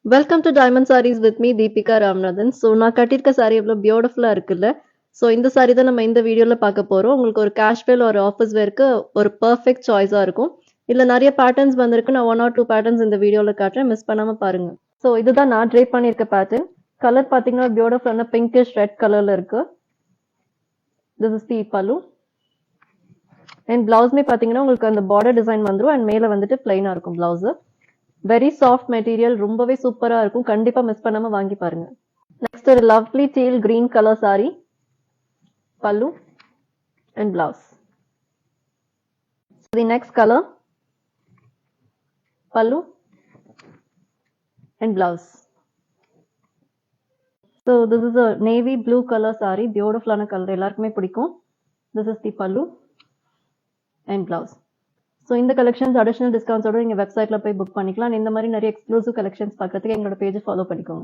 Welcome to diamond sarees with me Deepika Ramanathan. So நான் கட்டியிருக்க sorry எவ்வளோ பியூட்டிஃபுல்லாக இருக்குல்ல. ஸோ இந்த சாரி தான் நம்ம இந்த வீடியோவில் பார்க்க போகிறோம். உங்களுக்கு ஒரு கேஷ்வேல் ஒரு ஆஃபீஸ் வேருக்கு ஒரு பர்ஃபெக்ட் சாய்ஸாக இருக்கும். இதில் நிறைய பேட்டர்ன்ஸ் வந்திருக்கு. நான் 1 or 2 பேட்டர்ன்ஸ் இந்த வீடியோவில் காட்டுறேன், மிஸ் பண்ணாமல் பாருங்கள். ஸோ இதுதான் நான் ட்ரேப் பண்ணியிருக்க பேட்டர்ன். கலர் பார்த்தீங்கன்னா பியூட்டிஃபுல்லான பிங்கிஷ் ரெட் கலரில் இருக்குது. This is the pallu and பிளவுஸ்மே பார்த்தீங்கன்னா உங்களுக்கு அந்த பார்டர் டிசைன் வந்துடும் அண்ட் மேலே வந்துட்டு பிளைனாக இருக்கும் பிளவுஸு. வெரி சாஃப்ட் மெட்டீரியல், ரொம்பவே சூப்பரா இருக்கும். கண்டிப்பா மிஸ் பண்ணாம வாங்கி பாருங்க. நெக்ஸ்ட் ஒரு lovely teal green colour sari, pallu and blouse. The next colour, pallu and blouse. So this is a navy blue colour sari, பியூட்டிஃபுல்லான கலர், எல்லாருக்குமே பிடிக்கும். This is the pallu and blouse. So இந்த கலெக்ஷன்ஸ் அடிஷனல் டிஸ்கவுண்ட்ஸோட நீங்கள் வெப்சைட்டில் போய் புக் பண்ணிக்கலாம். இந்த மாதிரி நிறைய எக்ஸ்க்ளூசிவ் கலெக்ஷன்ஸ் பார்க்கறதுக்கு எங்களோட பேஜை ஃபாலோ பண்ணிக்கோங்க.